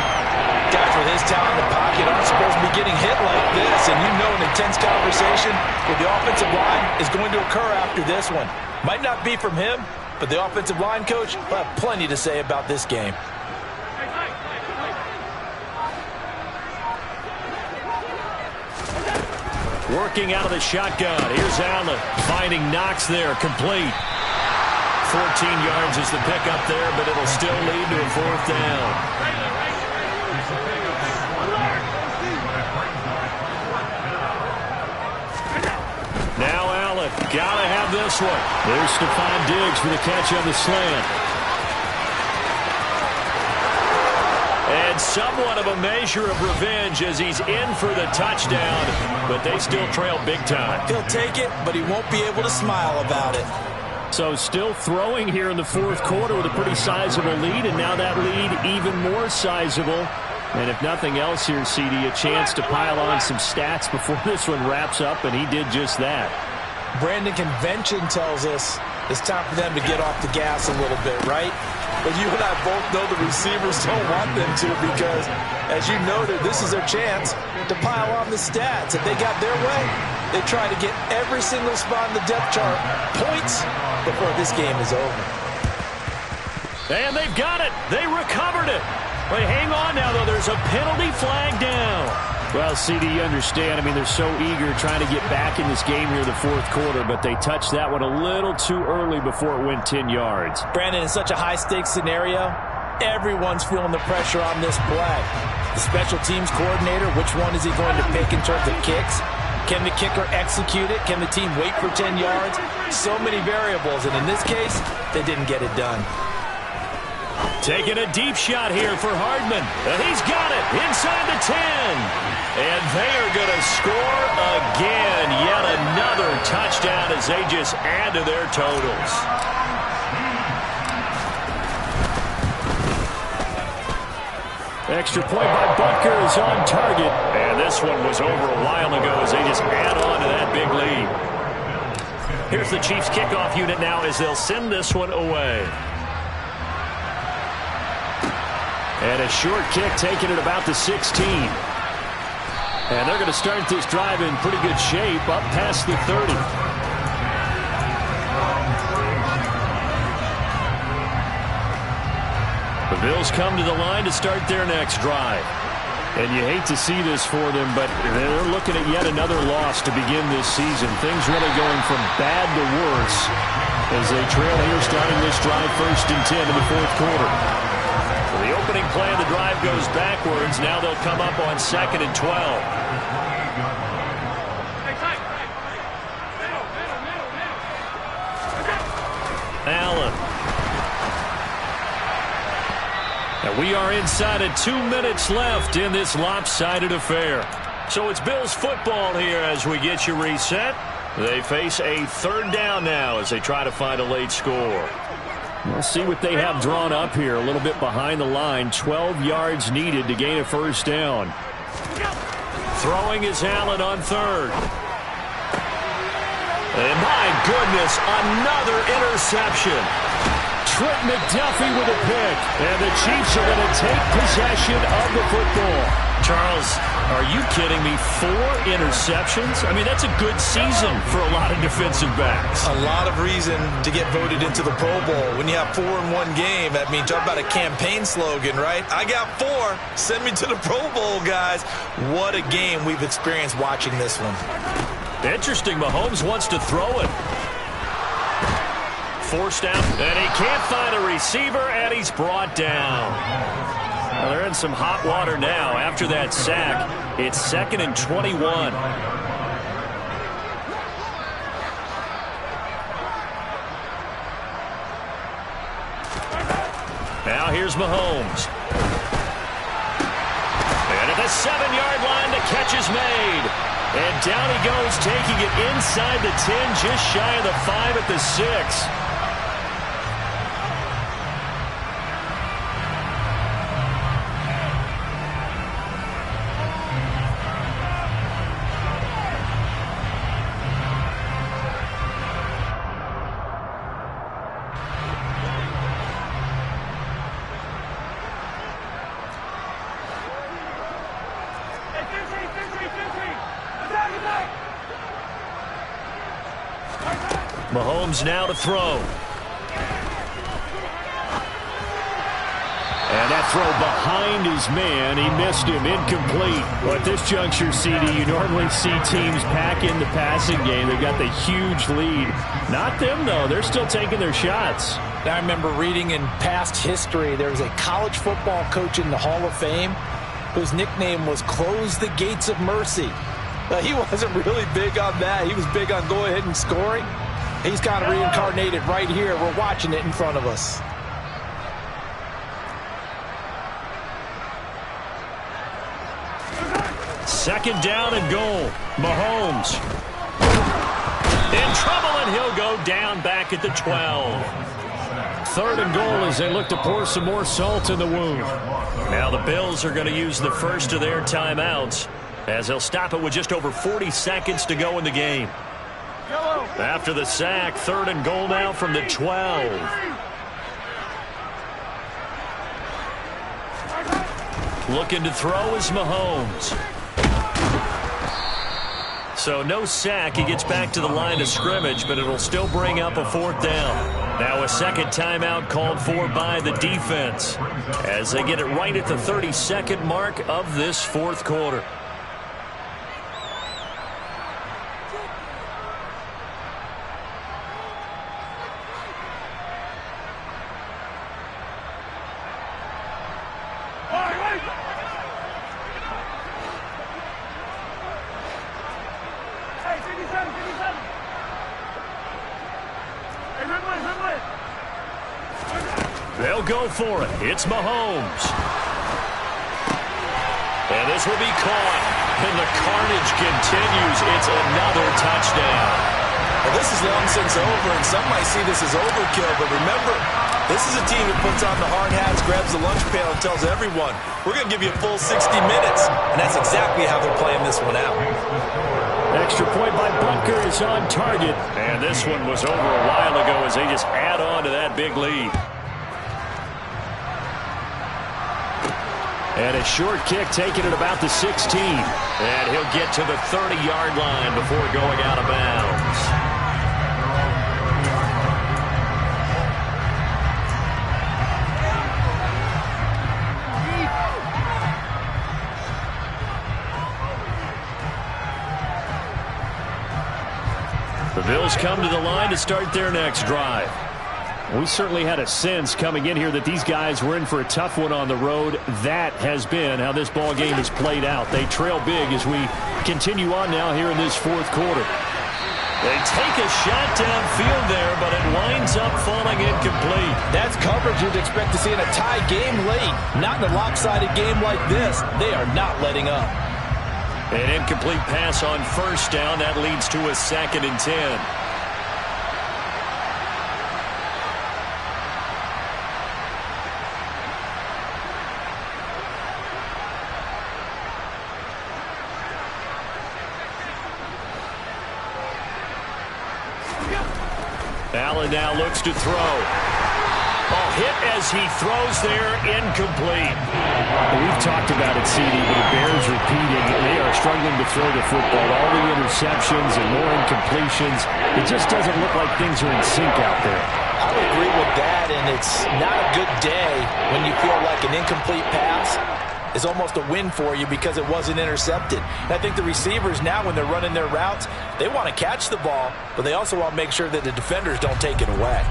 Speaker 3: Guys with his talent in the pocket aren't supposed to be getting hit like this, and you know an intense conversation with the offensive line is going to occur after this one. Might not be from him, but the offensive line coach will have plenty to say about this game.
Speaker 2: Working out of the shotgun. Here's Allen finding Knox there, complete. 14 yards is the pickup there, but it'll still lead to a 4th down. Now Allen, gotta have this one.
Speaker 1: There's Stephon Diggs for the catch on the slant.
Speaker 2: And somewhat of a measure of revenge as he's in for the touchdown, but they still trail big time.
Speaker 3: He'll take it, but he won't be able to smile about it.
Speaker 1: So still throwing here in the 4th quarter with a pretty sizable lead, and now that lead even more sizable. And if nothing else here, CD, a chance to pile on some stats before this one wraps up, and he did just that.
Speaker 3: Brandon, convention tells us it's time for them to get off the gas a little bit, right? But you and I both know the receivers don't want them to, because, as you noted, this is their chance to pile on the stats. If they got their way, they try to get every single spot in the depth chart points before this game is over.
Speaker 2: And they've got it. They recovered it. But hang on now, though. There's a penalty flag down.
Speaker 1: Well, CD, you understand. I mean, they're so eager trying to get back in this game here in the 4th quarter, but they touched that one a little too early before it went 10 yards.
Speaker 3: Brandon, in such a high-stakes scenario, everyone's feeling the pressure on this play. The special teams coordinator, which one is he going to pick in terms of kicks? Can the kicker execute it? Can the team wait for 10 yards? So many variables, and in this case, they didn't get it done.
Speaker 2: Taking a deep shot here for Hardman. And he's got it inside the 10. And they are going to score again. Yet another touchdown as they just add to their totals.
Speaker 1: Extra point by Butker is on target.
Speaker 2: And this one was over a while ago as they just add on to that big lead. Here's the Chiefs kickoff unit now as they'll send this one away.
Speaker 1: And a short kick taken at about the 16. And they're going to start this drive in pretty good shape up past the 30. The Bills come to the line to start their next drive. And you hate to see this for them, but they're looking at yet another loss to begin this season. Things really going from bad to worse as they trail here starting this drive 1st and 10 in the 4th quarter.
Speaker 2: The opening play of the drive goes backwards. Now they'll come up on 2nd and 12. Allen. And we are inside of 2 minutes left in this lopsided affair. So it's Bills football here as we get you reset. They face a 3rd down now as they try to find a late score.
Speaker 1: We'll see what they have drawn up here. A little bit behind the line. 12 yards needed to gain a first down.
Speaker 2: Throwing is Allen on third. And my goodness, another interception.
Speaker 1: Trent McDuffie with a pick. And the Chiefs are going to take possession of the football.
Speaker 2: Charles, are you kidding me? 4 interceptions? I mean, that's a good season for a lot of defensive backs.
Speaker 3: A lot of reason to get voted into the Pro Bowl. When you have 4 in one game, I mean, talk about a campaign slogan, right? I got 4. Send me to the Pro Bowl, guys. What a game we've experienced watching this one.
Speaker 2: Interesting. Mahomes wants to throw it. Forced out, and he can't find a receiver, and he's brought down. Well, they're in some hot water now. After that sack, it's 2nd and 21. Now here's Mahomes. And at the 7-yard line, the catch is made. And down he goes, taking it inside the 10, just shy of the 5 at the 6. Mahomes now to throw.
Speaker 1: And that throw behind his man. He missed him. Incomplete. Well, at this juncture, CD, you normally see teams pack in the passing game. They've got the huge lead. Not them, though. They're still taking their shots.
Speaker 3: I remember reading in past history, there was a college football coach in the Hall of Fame whose nickname was Close the Gates of Mercy. He wasn't really big on that. He was big on go ahead and scoring. He's kind of reincarnated right here. We're watching it in front of us.
Speaker 2: Second down and goal. Mahomes in trouble, and he'll go down back at the 12.
Speaker 1: 3rd and goal as they look to pour some more salt in the wound.
Speaker 2: Now the Bills are going to use the first of their timeouts as they'll stop it with just over 40 seconds to go in the game. After the sack, 3rd and goal now from the 12. Looking to throw is Mahomes. So no sack. He gets back to the line of scrimmage, but it'll still bring up a 4th down. Now a second timeout called for by the defense as they get it right at the 32nd mark of this 4th quarter. They'll go for it. It's Mahomes. And this will be caught. And the carnage continues. It's another touchdown.
Speaker 3: Well, this is long since over, and some might see this as overkill. But remember, this is a team that puts on the hard hats, grabs the lunch pail, and tells everyone, we're going to give you a full 60 minutes. And that's exactly how they're playing this one out.
Speaker 1: Extra point by Butker is on target.
Speaker 2: And this one was over a while ago as they just add on to that big lead.
Speaker 1: And a short kick taken at about the 16.
Speaker 2: And he'll get to the 30-yard line before going out of bounds. The Bills come to the line to start their next drive.
Speaker 1: We certainly had a sense coming in here that these guys were in for a tough one on the road. That has been how this ball game has played out. They trail big as we continue on now here in this 4th quarter.
Speaker 2: They take a shot downfield there, but it winds up falling incomplete.
Speaker 3: That's coverage you'd expect to see in a tie game late. Not in a lopsided game like this. They are not letting up.
Speaker 2: An incomplete pass on 1st down. That leads to a 2nd and 10. Allen now looks to throw. Oh, hit as he throws there, incomplete.
Speaker 1: We've talked about it, CD, but it bears repeating. They are struggling to throw the football. All the interceptions and more incompletions. It just doesn't look like things are in sync out there.
Speaker 3: I would agree with that, and it's not a good day when you feel like an incomplete pass is almost a win for you because it wasn't intercepted. And I think the receivers now, when they're running their routes, they want to catch the ball, but they also want to make sure that the defenders don't take it away.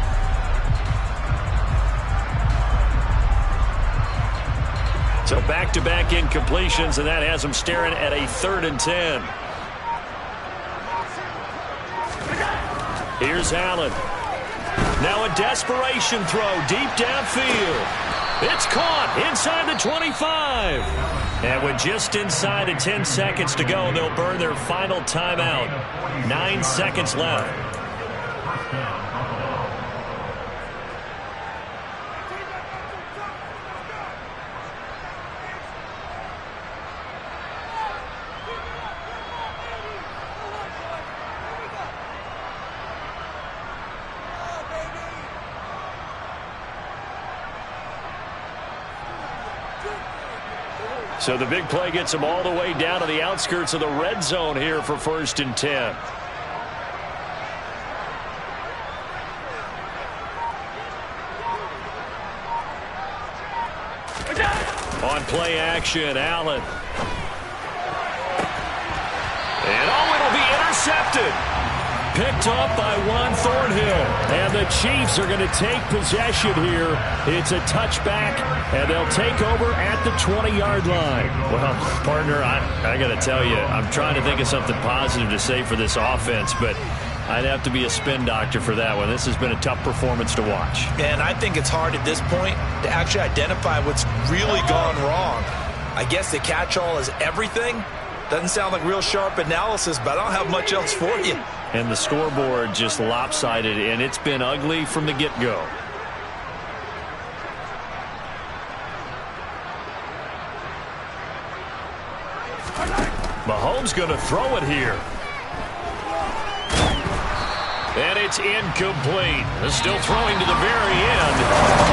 Speaker 2: So back-to-back incompletions, and that has them staring at a 3rd and 10. Here's Allen. Now a desperation throw deep downfield. It's caught inside the 25. And with just inside of 10 seconds to go, they'll burn their final timeout. 9 seconds left. So the big play gets them all the way down to the outskirts of the red zone here for 1st and 10. On play action, Allen. And it'll be intercepted. Picked up by Juan Thornhill. And the Chiefs are going to take possession here. It's a touchback, and they'll take over at the 20-yard line. Well, partner, I got to tell you, I'm trying to think of something positive to say for this offense, but I'd have to be a spin doctor for that one. This has been a tough performance to watch.
Speaker 3: And I think it's hard at this point to actually identify what's really gone wrong. I guess the catch-all is everything. Doesn't sound like real sharp analysis, but I don't have much else for you.
Speaker 2: And the scoreboard just lopsided, and it's been ugly from the get-go. Mahomes going to throw it here. And it's incomplete. They're still throwing to the very end,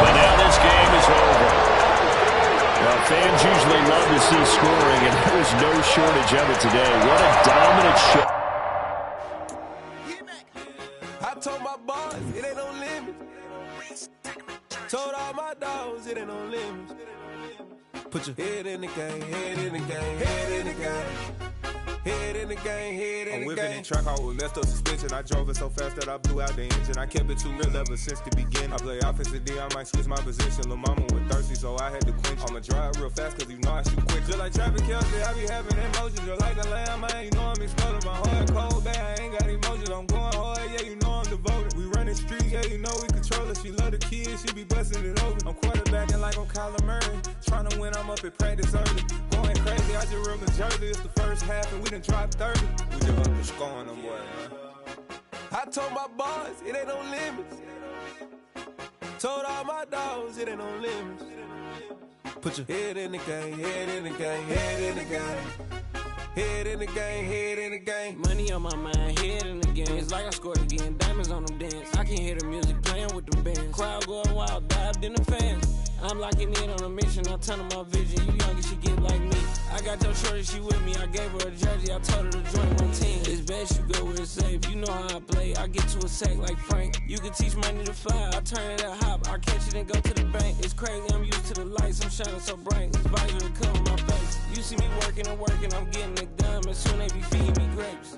Speaker 2: but now this game is over.
Speaker 1: Well, fans usually love to see scoring, and there was no shortage of it today. What a dominant show.
Speaker 5: I told my boys it ain't no limit. Told all my dogs it ain't no limit. Put your head in the game, head in the game, head in the game. Head in the game, head in the game. I'm whipping in track out with messed up suspension. I drove it so fast that I blew out the engine. I kept it too real ever since the beginning. I play offensive D, I might switch my position. Lil' mama was thirsty, so I had to quench. I'ma drive real fast, cause you know I shoot quick. Just like Travis Kelce, I be having emotions. Just like a lamb, man, you know I'm exploding. My heart cold, bad, I ain't got emotions. I'm going hard, yeah, you know I'm devoted. We running streets, yeah, you know we control it. She love the kids, she be busting it over. I'm quarterbacking like I'm Kyler Murray. Trying to win, I'm up at practice early. Going crazy, I just real the jersey. It's the first half, and we done dropped 30. We just up to scoring them, boy, man. I told my boys it ain't no limits. Told all my dogs it ain't no limits. Put your head in the game, head in the game, head in the game. Head in the game, head in the game.
Speaker 6: Money on my mind, head in the game. It's like I scored again, diamonds on them dance. I can hear the music playing with them bands. Crowd going wild, dived in the fans. I'm locking in on a mission, I turn on my vision. You young and she get like me. I got your shorty, she with me. I gave her a jersey, I told her to join my team. It's best you go where it's safe. You know how I play. I get to a sack like Frank. You can teach money to fly. I turn it at hop. I catch it and go to the bank. It's crazy, I'm used to the lights. I'm shining so bright. This visor to cover my face. You see me working and working. I'm getting it done. And soon they be feeding me grapes.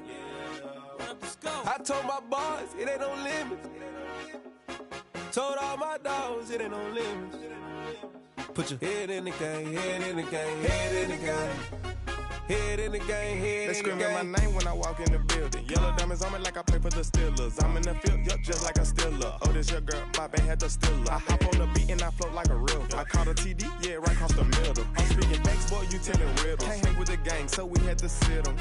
Speaker 5: I told my boys it ain't no limits. Told all my dogs it ain't no limits. Put your head in the game, head in the game, head in the game. Head in the game, head in the game. They screaming my name when I walk in the building. Yellow diamonds on me like I play for the Steelers. I'm in the field, yup, just like a Steeler. Oh, this your girl, my band had the Steeler. I hop on the beat and I float like a river. I caught a TD, yeah, right across the middle. I'm speaking facts, boy, you telling riddles. Can't hang with the gang, so we had to sit them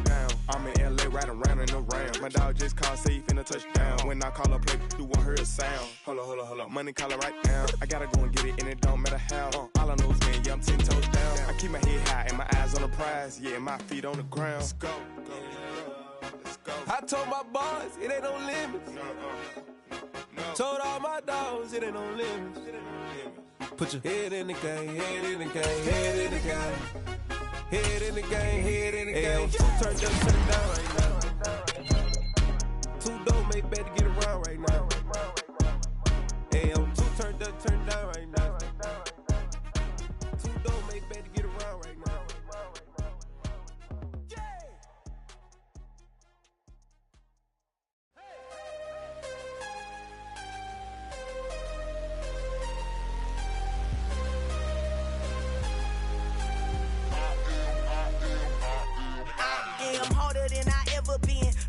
Speaker 5: down. I'm in LA, riding around in the ram. My dog just called safe in a touchdown. When I call a play, you won't hear a sound. Hold up, money calling right now. I gotta go and get it, and it don't matter how. All I know is, man, yeah, I'm 10 toes down. I keep my head high and my eyes on the prize. Yeah, my feet on the ground. Let's go. Let's go. I told my boys, it ain't no limits. Told all my dogs, it ain't no limits. Put your head in the game, head in the game, head in the game. Head in the game, head in the game. Turned up, turn down right now. Too dope, make better get around right now. Hey, I'm too turned up, turn down right now. Too dope, make better get around right now.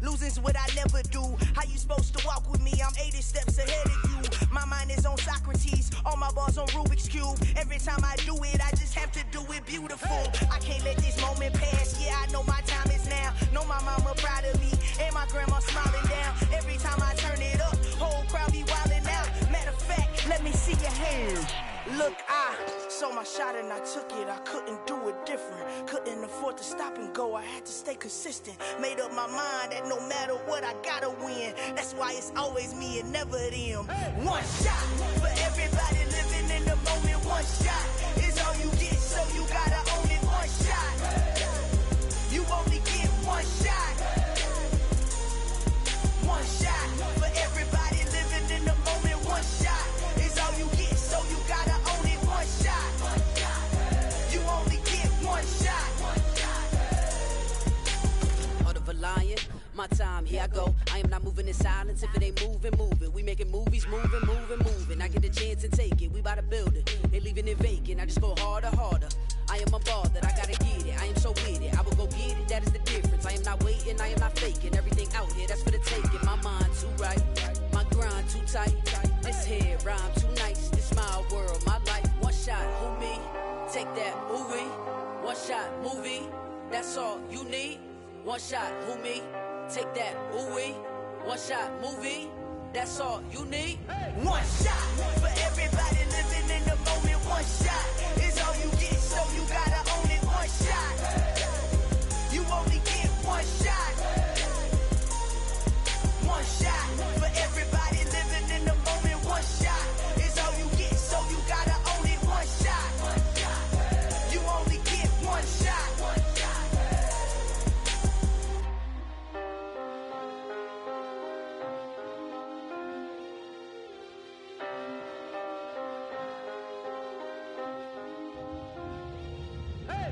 Speaker 7: Losing's what I never do. How you supposed to walk with me? I'm 80 steps ahead of you. My mind is on Socrates, all my balls on Rubik's Cube. Every time I do it, I just have to do it beautiful. I can't let this moment pass. Yeah, I know my time is now. Know my mama proud of me, and my grandma smiling down. Every time I turn it up, whole crowd be wildin' out. Matter of fact, let me see your hands. Look, I saw my shot and I took it. I couldn't do it different. Couldn't afford to stop and go. I had to stay consistent. Made up my mind that no matter what, I gotta win. That's why it's always me and never them. One shot for everybody living in the moment. One shot is all you get, so you gotta own it. One shot. You only get one shot. One shot for everybody living in the moment. One shot is all you get, so you gotta own it. One shot. You only get one shot.
Speaker 8: Heart of a lion, my time, here I go. I am not moving in silence. If it ain't moving, moving. We making movies, moving, moving, moving. I get a chance and take it. We bout to build it. They leaving it vacant. I just go harder, harder. I am unbothered, I gotta get it. I am so with it. I will go get it, that is the difference. I am not waiting, I am not faking. Everything out here, that's for the taking. My mind too right, my grind too tight. This head rhyme too nice. This my world, my life. One shot, who me? Take that, movie. One shot, movie. That's all you need. One shot, who me? Take that, ooh-wee. One shot, movie. That's all you need.
Speaker 7: One shot for everybody living in the moment. One shot is all you get, so you gotta own it. One shot. You only get one shot. One shot for everybody living in the moment. One shot is all you get, so you gotta own it. One shot. You only get one shot.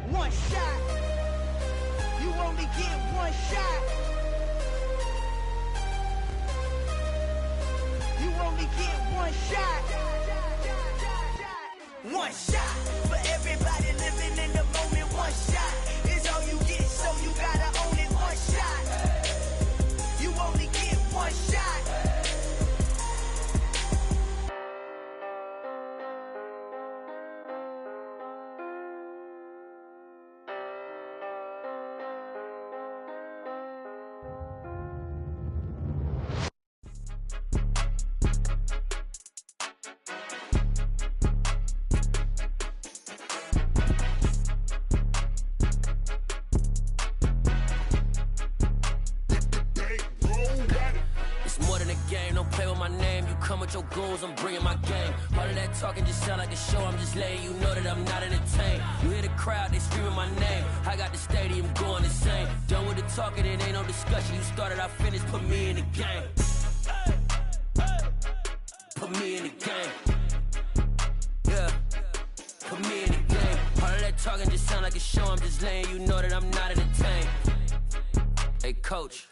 Speaker 7: One shot. You only get one shot. You only get one shot. One shot for everybody living in the moment. One shot is all you get, so you gotta own it. One shot. You only get one shot.
Speaker 9: Your goals, I'm bringing my game. All of that talking just sound like a show. I'm just letting you know that I'm not entertained. You hear the crowd, they screaming my name. I got the stadium going insane. Done with the talking, it ain't no discussion. You started, I finished, put me in the game. Put me in the game. Yeah, put me in the game. All of that talking just sound like a show. I'm just letting you know that I'm not entertained. Hey, coach,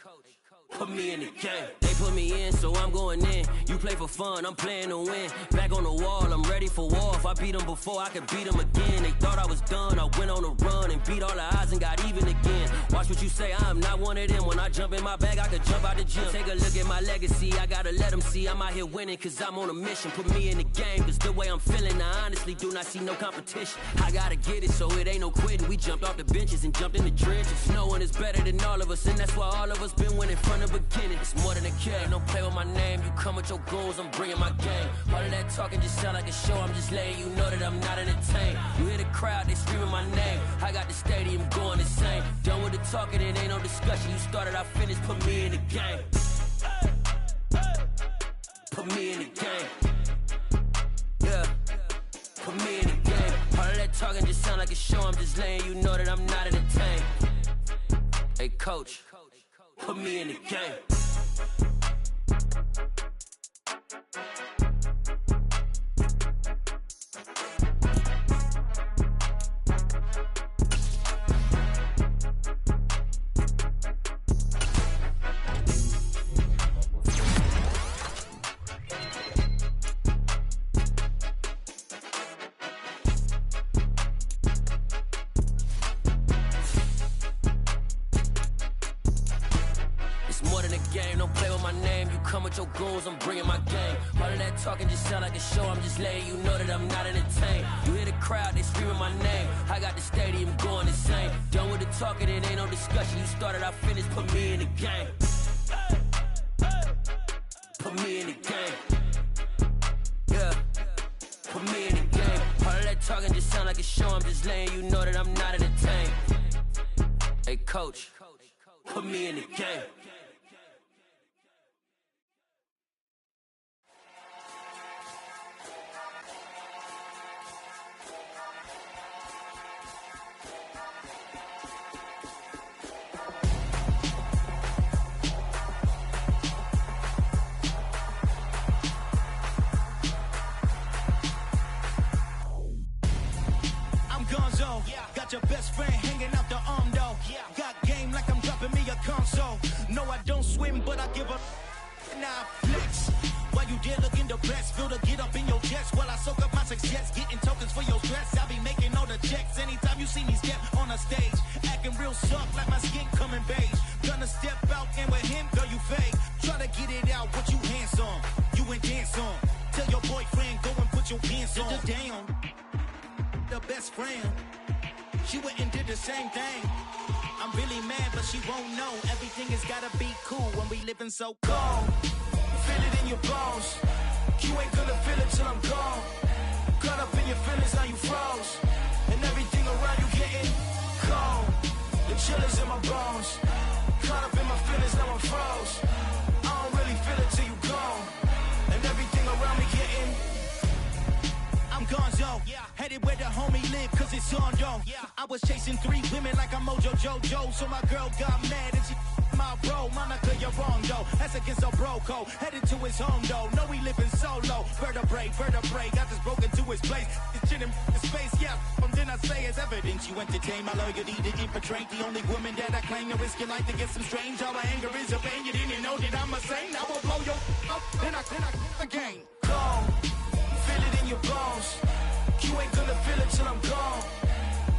Speaker 9: put me in the game. They put me in, so I'm going in. You play for fun, I'm playing to win. Back on the wall, I'm ready for war. If I beat them before, I could beat them again. They thought I was done, I went on a run and beat all the odds and got even again. Watch what you say, I'm not one of them. When I jump in my bag, I could jump out the gym. Take a look at my legacy, I gotta let them see I'm out here winning, cause I'm on a mission. Put me in the game, cause the way I'm feeling, I honestly do not see no competition. I gotta get it, so it ain't no quitting. We jumped off the benches and jumped in the trenches. No one is better than all of us, and that's why all of us been winning from the beginning. It's more than a game, don't play with my name. You come with your goals, I'm bringing my game. All of that talking just sound like a show. I'm just letting you know that I'm not entertained. You hear the crowd, they screaming my name. I got the stadium going insane. Done with the talking, it ain't no discussion. You started, I finished, put me in the game. Put me in the game. Yeah, put me in the game. All of that talking just sound like a show. I'm just letting you know that I'm not entertained. Hey, coach, put me in the game. Your goons, I'm bringing my game. All of that talking just sound like a show. I'm just letting you know that I'm not entertained. You hear the crowd, they screaming my name. I got the stadium going insane. Done with the talking, it ain't no discussion. You started, I finished, put me in the game. Put me in the game. Yeah, put me in the game. All of that talking just sound like a show. I'm just letting you know that I'm not entertained. Hey, coach, put me in the game.
Speaker 10: Got your best friend hanging out the arm though. Got game like I'm dropping me a console. No, I don't swim, but I give a now flex. While you there looking depressed, feel the get up in your chest while I soak up my success, getting tokens for your stress. I be making all the checks anytime you see me step on a stage, acting real soft like my skin coming beige. Gonna step out and with him, girl, you fake. Try to get it out, what you handsome, you ain't dance on. Tell your boyfriend go and put your pants on. Down, the best friend. She went and did the same thing. I'm really mad, but she won't know. Everything has gotta be cool when we living so cold. Feel it in your bones. You ain't gonna feel it till I'm gone. Caught up in your feelings, now you froze. And everything around you getting cold. The chill is in my bones. Caught up in my feelings, now I'm froze. I don't really feel it till you gone. And everything around me getting I'm gonzo, headed where the homie live, cause it's on though. I was chasing 3 women like I'm Mojo Jojo, so my girl got mad and she my bro. Monica, you're wrong though, that's against our bro code. Headed to his home though, know we living solo. Vertebrae, got this broken to his place. It's shit in space, from then I say it's evidence. You entertain my loyalty to infiltrate. The only woman that I claim to risk your life to get some strange. All my anger is a pain, you didn't know that I'm a saint. I will blow your up, then I again. Gone. Feel it in your bones. You ain't gonna feel it till I'm gone.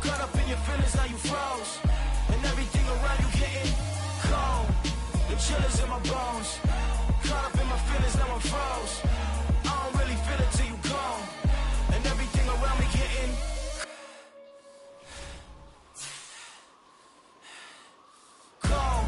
Speaker 10: Caught up in your feelings, now you froze. And everything around you getting cold. The chill is in my bones. Caught up in my feelings, now I'm froze. I don't really feel it till you gone. And everything around me getting cold.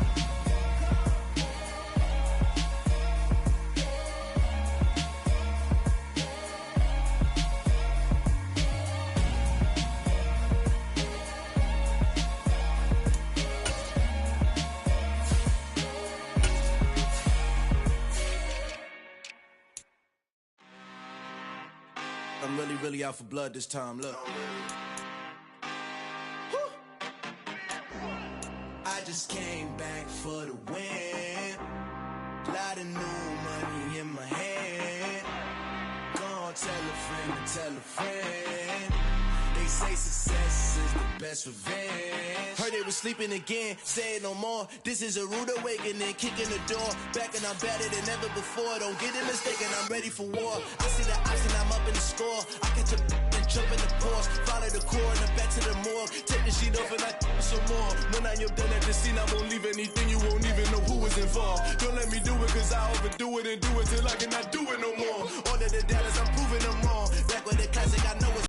Speaker 10: I'm really out for blood this time, look. I just came back for the win. Lot of new money in my hand. Gonna tell a friend to tell a friend. They say success is the best revenge. Heard they was sleeping again, say it no more. This is a rude awakening, kicking the door. Back and I'm better than ever before. Don't get it mistaken, I'm ready for war. I see the option, I'm up in the score. I catch a and jump in the Porsche. Follow the core and the back to the morgue. Take the sheet off and I some more. When I am done at the scene, I won't leave anything. You won't even know who was involved. Don't let me do it, cause I overdo it and do it till I cannot do it no more. All of the dollars, I'm proving them wrong. Back with the classic, I know it's